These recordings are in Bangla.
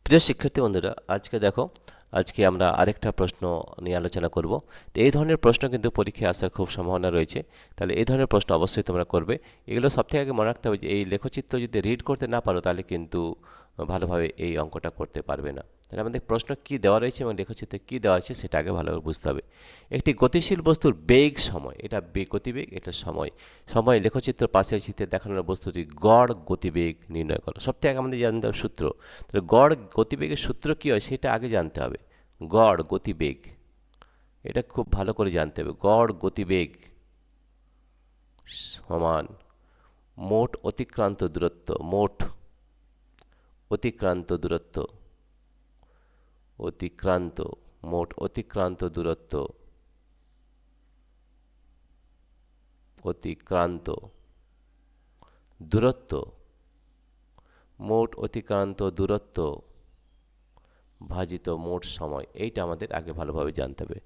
প্রিয় শিক্ষার্থী বন্ধুরা, আজকে আমরা আরেকটা প্রশ্ন নিয়ে আলোচনা করব। তো এই ধরনের প্রশ্ন কিন্তু পরীক্ষায় আসার খুব সম্ভাবনা রয়েছে। তাহলে এই ধরনের প্রশ্ন অবশ্যই তোমরা করবে। এগুলো সবথেকে আগে মনে রাখতে হবে যে এই লেখচিত্র যদি রিড করতে না পারো তাহলে কিন্তু ভালোভাবে এই অঙ্কটা করতে পারবে না। তাহলে আমাদের প্রশ্ন কি দেওয়া রয়েছে এবং লেখচিত্রে কি দেওয়া আছে সেটা আগে ভালোভাবে বুঝতে হবে। একটি গতিশীল বস্তুর বেগ সময়, এটা গতিবেগ, এটা সময়। সময় লেখচিত্র পাশের চিত্রে দেখানোর বস্তুটি গড় গতিবেগ নির্ণয় করো। সবথেকে আগে আমাদের জানতে হবে সূত্র। তাহলে গড় গতিবেগের সূত্র কী হয় সেটা আগে জানতে হবে। গড় গতিবেগ, এটা খুব ভালো করে জানতে হবে। গড় গতিবেগ সমান মোট অতিক্রান্ত দূরত্ব, মোট অতিক্রান্ত দূরত্ব, অতিক্রান্ত, মোট অতিক্রান্ত দূরত্ব, অতিক্রান্ত দূরত্ব, মোট অতিক্রান্ত দূরত্ব ভাজিত মোট সময়। এইটা আমাদের আগে ভালোভাবে জানতে হবে,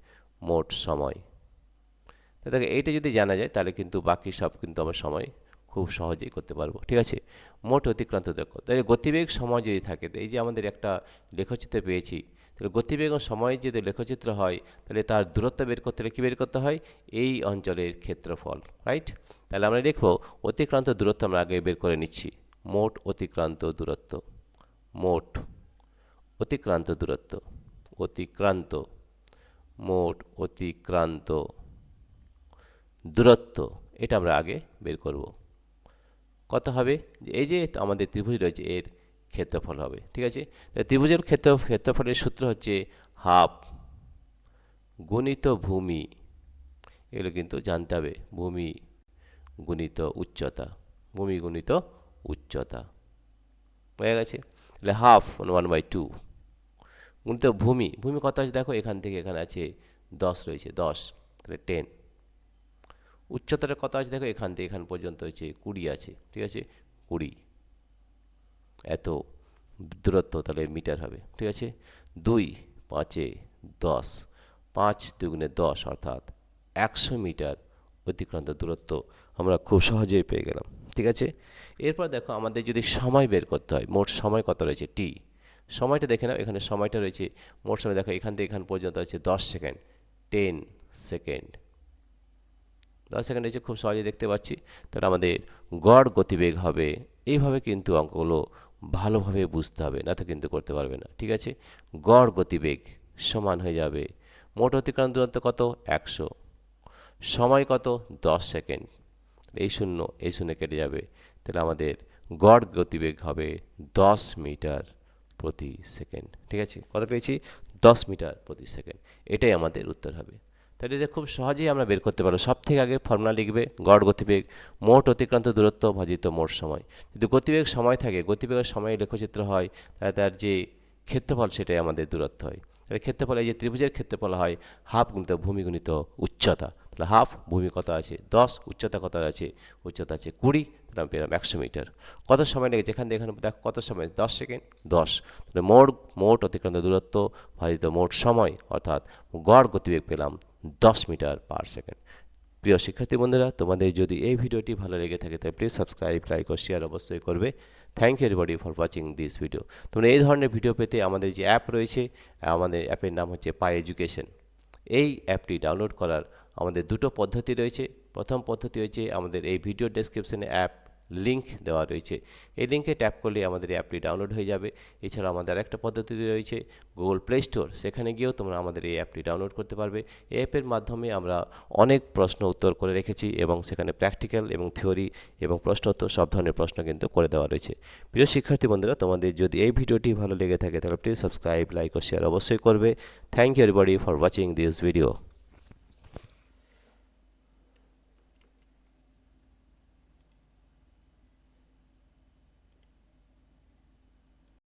মোট সময়। দেখো এইটা যদি জানা যায় তাহলে কিন্তু বাকি সব কিন্তু আমরা সময় খুব সহজেই করতে পারবো। ঠিক আছে, মোট অতিক্রান্ত দূরত্ব। তাহলে গতিবেগ সময় যদি থাকে, এই যে আমাদের একটা লেখচিত্র পেয়েছি, তাহলে গতিবেগ ও সময় যদি লেখচিত্র হয় তাহলে তার দূরত্ব বের করতে হলে কী বের করতে হয়? এই অঞ্চলের ক্ষেত্রফল, রাইট? তাহলে আমরা লিখব অতিক্রান্ত দূরত্ব আমরা আগে বের করে নিচ্ছি। মোট অতিক্রান্ত দূরত্ব, মোট অতিক্রান্ত দূরত্ব, অতিক্রান্ত, মোট অতিক্রান্ত দূরত্ব, এটা আমরা আগে বের করব। কত হবে? এই যে আমাদের ত্রিভুজ রয়েছে এর ক্ষেত্রফল হবে। ঠিক আছে, ত্রিভুজের ক্ষেত্রফলের সূত্র হচ্ছে হাফ গুণিত ভূমি, এগুলো কিন্তু জানতে হবে। ভূমি গুণিত উচ্চতা, ভূমি গুণিত উচ্চতা হয়ে গেছে। তাহলে হাফ 1/2 গুণিত ভূমি, ভূমি কত আছে দেখো, এখান থেকে এখানে আছে 10 রয়েছে, 10, তাহলে 10। উচ্চতাটা কত আছে দেখো, এখান থেকে এখান পর্যন্ত হচ্ছে 20 আছে। ঠিক আছে, 20, এত দূরত্ব তাহলে মিটার হবে। ঠিক আছে, 2 5 10, 5 2 10 অর্থাৎ 100 মিটার অতিক্রান্ত দূরত্ব আমরা খুব সহজেই পেয়ে গেলাম। ঠিক আছে, এরপর দেখো আমাদের যদি সময় বের করতে হয়, মোট সময় কত রয়েছে টি, সময়টা দেখে নাও। এখানে সময়টা রয়েছে, মোট সময় দেখো এখান থেকে এখান পর্যন্ত আছে 10 সেকেন্ড, 10 সেকেন্ড, 10 সেকেন্ড হচ্ছে, খুব সহজে দেখতে পাচ্ছি। তাহলে আমাদের গড় গতিবেগ হবে, এইভাবে কিন্তু অঙ্কগুলো ভালোভাবে বুঝতে হবে, না তো কিন্তু করতে পারবে না। ঠিক আছে, গড় গতিবেগ সমান হয়ে যাবে মোট অতিক্রান্ত দূরত্ব কত, 100, সময় কত, 10 সেকেন্ড, এই শূন্য কেটে যাবে। তাহলে আমাদের গড় গতিবেগ হবে 10 মিটার প্রতি সেকেন্ড। ঠিক আছে, কত পেয়েছি? 10 মিটার প্রতি সেকেন্ড, এটাই আমাদের উত্তর হবে। তাহলে এটা খুব সহজেই আমরা বের করতে পারবো। সব থেকে আগে ফর্মুলা লিখবে, গড় গতিবেগ মোট অতিক্রান্ত দূরত্ব ভাজিত মোট সময়। যদি গতিবেগ সময় থাকে, গতিবেগের সময় লেখচিত্র হয়, তাহলে তার যে ক্ষেত্রফল সেটাই আমাদের দূরত্ব হয়। তাহলে ক্ষেত্রফল, এই যে ত্রিভুজের ক্ষেত্রফল হয় হাফ গুণিত ভূমি গুণিত উচ্চতা। তাহলে হাফ, ভূমি কত আছে 10, উচ্চতা কত আছে, উচ্চতা আছে 20, তাহলে আমি পেলাম 100 মিটার। কত সময় লেগেছে এখান থেকে এখানে দেখো কত সময়, 10 সেকেন্ড, 10। তাহলে মোট অতিক্রান্ত দূরত্ব ভাজিত মোট সময়, অর্থাৎ গড় গতিবেগ পেলাম 10 মিটার পার সেকেন্ড। প্রিয় শিক্ষার্থী বন্ধুরা, তোমাদের যদি এই ভিডিওটি ভালো লেগে থাকে তাহলে প্লিজ সাবস্ক্রাইব, লাইক ও শেয়ার অবশ্যই করবে। Thank you everybody for watching this video. তোমরা এই ধরনের ভিডিও পেতে আমাদের যে অ্যাপ রয়েছে, আমাদের অ্যাপের নাম হচ্ছে পাই এডুকেশন। এই অ্যাপটি ডাউনলোড করার আমাদের দুটো পদ্ধতি রয়েছে। প্রথম পদ্ধতি হচ্ছে আমাদের এই ভিডিও ডেসক্রিপশনে অ্যাপ লিঙ্ক দেওয়া রয়েছে, এই লিঙ্কে ট্যাপ করলে আমাদের এই অ্যাপটি ডাউনলোড হয়ে যাবে। এছাড়া আমাদের আরেকটা পদ্ধতি রয়েছে গুগল প্লে স্টোর, সেখানে গিয়েও তোমরা আমাদের এই অ্যাপটি ডাউনলোড করতে পারবে। এই অ্যাপের মাধ্যমে আমরা অনেক প্রশ্ন উত্তর করে রেখেছি এবং সেখানে প্র্যাকটিক্যাল এবং থিওরি এবং প্রশ্ন উত্তর সব ধরনের প্রশ্ন কিন্তু করে দেওয়া রয়েছে। প্রিয় শিক্ষার্থী বন্ধুরা, তোমাদের যদি এই ভিডিওটি ভালো লেগে থাকে তাহলে প্লিজ সাবস্ক্রাইব, লাইক ও শেয়ার অবশ্যই করবে। Thank you everybody for watching this video.